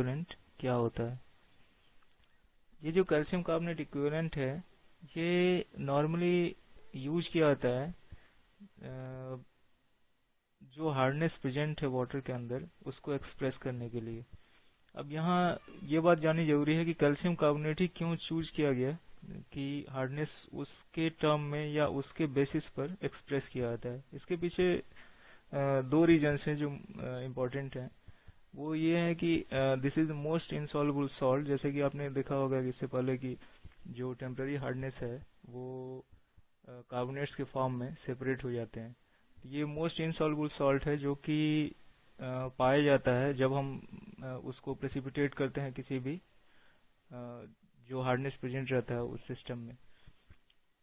Equivalent क्या होता है। ये जो कैल्शियम कार्बोनेट इक्विवेलेंट है, ये नॉर्मली यूज किया जाता है जो हार्डनेस प्रेजेंट है वाटर के अंदर उसको एक्सप्रेस करने के लिए। अब यहाँ ये बात जाननी जरूरी है कि कैल्शियम कार्बोनेट ही क्यों चूज किया गया कि हार्डनेस उसके टर्म में या उसके बेसिस पर एक्सप्रेस किया जाता है। इसके पीछे दो रीजंस हैं जो इम्पोर्टेंट हैं। वो ये है कि this is the most insoluble salt. जैसे कि आपने देखा होगा इससे पहले कि जो टेम्पररी हार्डनेस है वो कार्बोनेट्स के फॉर्म में सेपरेट हो जाते हैं। ये मोस्ट इनसॉल्युबल सॉल्ट है जो कि पाया जाता है जब हम उसको प्रेसिपिटेट करते हैं किसी भी जो हार्डनेस प्रेजेंट रहता है उस सिस्टम में।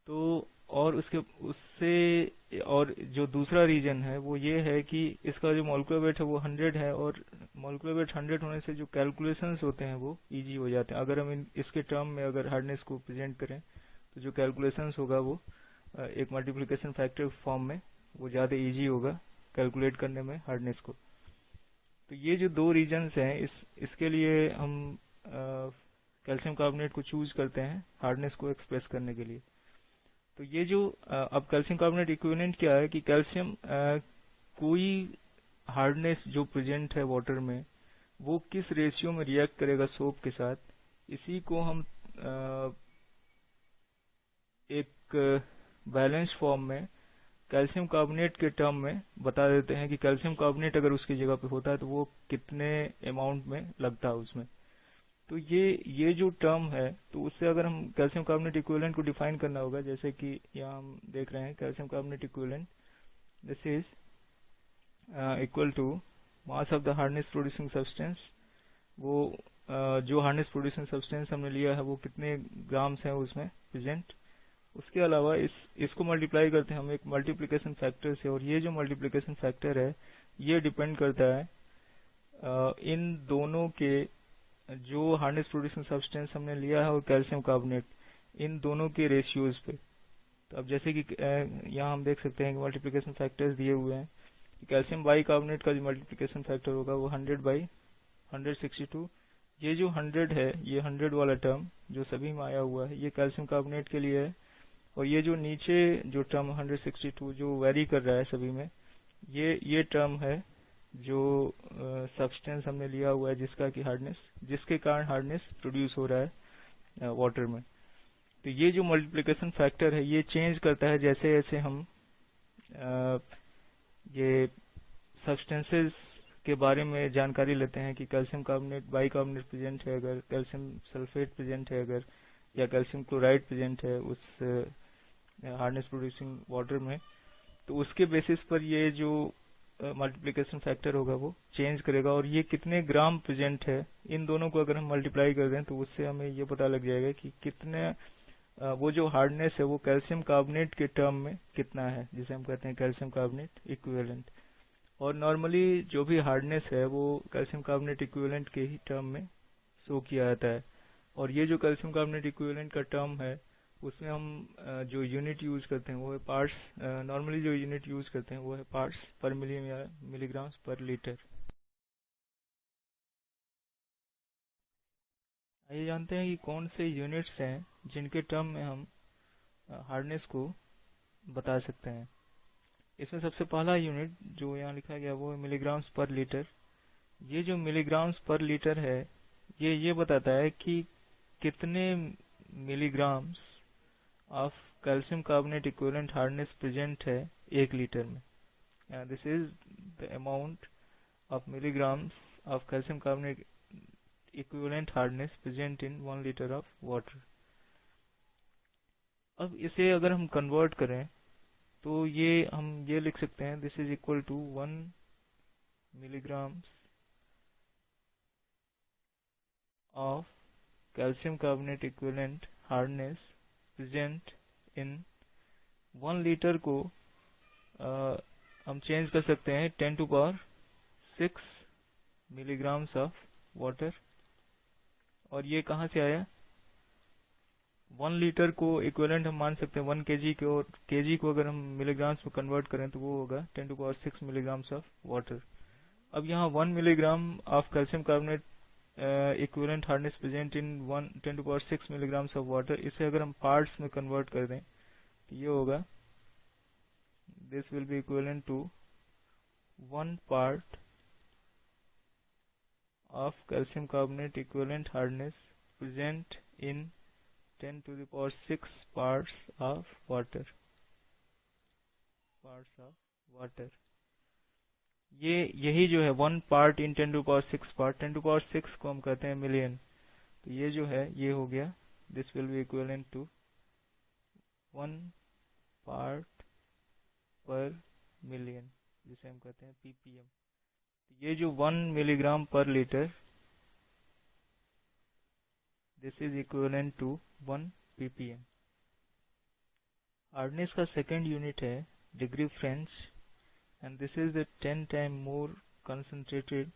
तो और उसके उससे और जो दूसरा रीजन है वो ये है कि इसका जो मॉलिक्यूलर वेट है वो 100 है, और मॉलिक्यूलर वेट 100 होने से जो कैलकुलेशंस होते हैं वो इजी हो जाते हैं। अगर हम इसके टर्म में अगर हार्डनेस को प्रेजेंट करें तो जो कैलकुलेशंस होगा वो एक मल्टीप्लिकेशन फैक्टर फॉर्म में वो ज़्यादा इजी होगा कैलकुलेट करने में हार्डनेस को। तो ये जो दो रीजन्स हैं इसके लिए हम कैल्शियम कार्बोनेट को चूज करते हैं हार्डनेस को एक्सप्रेस करने के लिए। तो ये जो अब कैल्शियम कार्बोनेट इक्विवेलेंट क्या है कि कैल्शियम कोई हार्डनेस जो प्रेजेंट है वाटर में वो किस रेशियो में रिएक्ट करेगा सोप के साथ, इसी को हम एक बैलेंस फॉर्म में कैल्शियम कार्बोनेट के टर्म में बता देते हैं कि कैल्शियम कार्बोनेट अगर उसकी जगह पे होता है तो वो कितने अमाउंट में लगता है उसमें। तो ये जो टर्म है तो उससे अगर हम कैल्शियम कार्बोनेट इक्विवेलेंट को डिफाइन करना होगा, जैसे कि यहाँ हम देख रहे हैं calcium carbonate equivalent this is equal to mass of the hardness producing substance. वो जो हार्डनेस प्रोड्यूसिंग सब्सटेंस हमने लिया है वो कितने ग्राम्स है उसमें प्रेजेंट। उसके अलावा इसको मल्टीप्लाई करते हैं हम एक मल्टीप्लिकेशन फैक्टर से, और ये जो मल्टीप्लिकेशन फैक्टर है ये डिपेंड करता है इन दोनों के जो हार्डनेस प्रोड्यूसिंग सब्सटेंस हमने लिया है और कैल्शियम कार्बोनेट इन दोनों के रेशियोज पे। तो अब जैसे कि यहाँ हम देख सकते हैं कि मल्टीप्लिकेशन फैक्टर्स दिए हुए हैं कि कैल्शियम बाई कार्बोनेट का जो मल्टीप्लिकेशन फैक्टर होगा वो 100 बाई 162। ये जो 100 है, ये 100 वाला टर्म जो सभी में आया हुआ है ये कैल्शियम कार्बोनेट के लिए है, और ये जो नीचे जो टर्म 162 जो वेरी कर रहा है सभी में, ये टर्म है जो सब्सटेंस हमने लिया हुआ है जिसका कि हार्डनेस जिसके कारण हार्डनेस प्रोड्यूस हो रहा है वाटर में। तो ये जो मल्टीप्लिकेशन फैक्टर है ये चेंज करता है जैसे जैसे हम ये सब्सटेंसेस के बारे में जानकारी लेते हैं कि calcium carbonate by carbonate present है अगर, कैल्शियम सल्फेट प्रेजेंट है अगर, या कैल्शियम क्लोराइड प्रेजेंट है उस हार्डनेस प्रोड्यूसिंग वाटर में, तो उसके बेसिस पर ये जो मल्टीप्लिकेशन फैक्टर होगा वो चेंज करेगा। और ये कितने ग्राम प्रेजेंट है इन दोनों को अगर हम मल्टीप्लाई कर दें तो उससे हमें ये पता लग जाएगा कि कितने वो जो हार्डनेस है वो कैल्शियम कार्बोनेट के टर्म में कितना है, जिसे हम कहते हैं कैल्शियम कार्बोनेट इक्विवेलेंट। और नॉर्मली जो भी हार्डनेस है वो कैल्शियम कार्बोनेट इक्विवेलेंट के ही टर्म में शो किया जाता है। और ये जो कैल्शियम कार्बोनेट इक्विवेलेंट का टर्म है उसमें हम जो यूनिट यूज करते हैं वो है पार्ट्स। नॉर्मली जो यूनिट यूज करते हैं वो है पार्ट्स पर मिलियन या मिलीग्राम्स पर लीटर। आइए जानते हैं कि कौन से यूनिट्स हैं जिनके टर्म में हम हार्डनेस को बता सकते हैं। इसमें सबसे पहला यूनिट जो यहाँ लिखा गया वो है मिलीग्राम्स पर लीटर। ये जो मिलीग्राम्स पर लीटर है ये बताता है कि कितने milligrams of calcium carbonate equivalent hardness present है 1 लीटर में। This is the amount of milligrams of calcium carbonate equivalent hardness present in 1 litre of water. अब इसे अगर हम कन्वर्ट करें तो हम ये लिख सकते हैं this is equal to 1 milligrams of calcium carbonate equivalent hardness present in 1 litre को हम चेंज कर सकते हैं 10⁻⁶ मिलीग्राम्स ऑफ वाटर। और ये कहाँ से आया, 1 लीटर को इक्विवेलेंट हम मान सकते हैं 1 kg को, और kg को अगर हम मिलीग्राम्स में कन्वर्ट करें तो वो होगा 10⁻⁶ मिलीग्राम्स ऑफ वाटर। अब यहाँ 1 milligram of calcium carbonate equivalent hardness present in 10⁶ milligrams of water, इसे अगर हम पार्ट्स में कन्वर्ट कर दें तो ये होगा, this will be equivalent to 1 part of calcium carbonate equivalent hardness present in 10⁶ parts of water। ये यही जो है 1 part in 10⁶ part, 10⁶ को हम कहते हैं मिलियन, तो ये जो है ये हो गया, this will be equivalent to 1 part per million, जिसे हम कहते हैं ppm। तो ये जो 1 milligram per litre, this is equivalent to 1 ppm। Hardness का सेकेंड यूनिट है degree French, and this is the 10 times more concentrated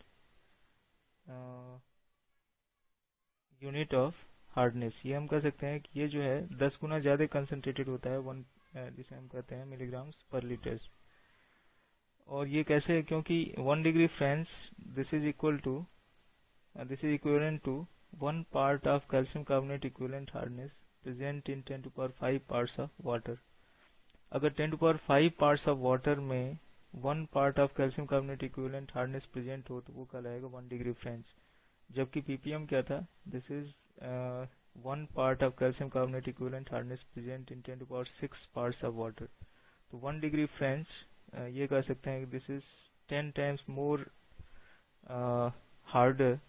unit of hardness। ये हम कह सकते हैं कि ये जो है 10 गुना ज़्यादा कंसनट्रेटेड होता है, जिसे हम कहते हैं मिलीग्राम्स पर लीटर। और ये कैसे है, क्योंकि 1 degree French this is equivalent to 1 part of calcium carbonate equivalent hardness present in 10⁵ parts of water। अगर 10⁵ parts of water में 1 part of calcium carbonate equivalent hardness present हो तो वो कहलाएगा 1 डिग्री फ्रेंच। जबकि ppm क्या था, this is 1 part of calcium carbonate equivalent hardness present in 10⁶ parts of water। तो 1 डिग्री फ्रेंच ये कह सकते हैं कि this is 10 times more harder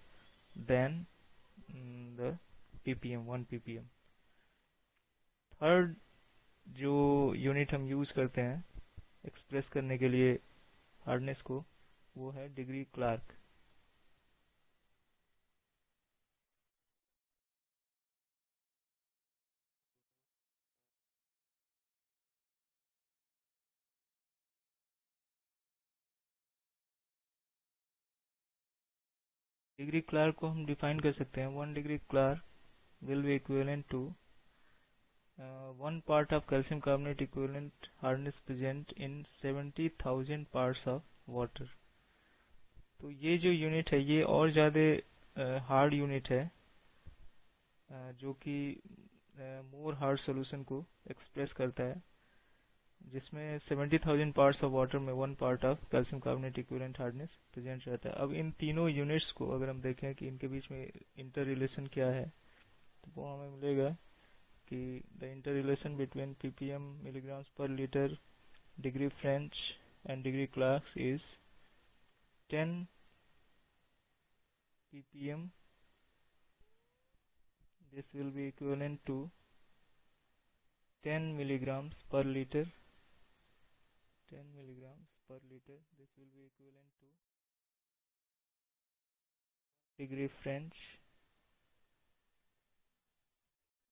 than the ppm, 1 ppm। Third जो यूनिट हम यूज करते हैं एक्सप्रेस करने के लिए हार्डनेस को, वो है डिग्री क्लार्क। डिग्री क्लार्क को हम डिफाइन कर सकते हैं, 1 degree Clark will be equivalent to 1 part of calcium carbonate equivalent hardness present in 70,000 parts of water। तो ये जो यूनिट है ये और ज़्यादा हार्ड यूनिट है, जो कि मोर हार्ड सॉल्यूशन को एक्सप्रेस करता है, जिसमें 70,000 पार्ट्स ऑफ वाटर में 1 part of calcium carbonate equivalent hardness present रहता है। अब इन तीनों यूनिट्स को अगर हम देखें कि इनके बीच में इंटर रिलेशन क्या है, तो वो हमें मिलेगा कि the inter relation between ppm milligrams per liter, degree French and degree Clark is 10 ppm। this will be equivalent to 10 milligrams per liter, 10 milligrams per liter, this will be equivalent to degree French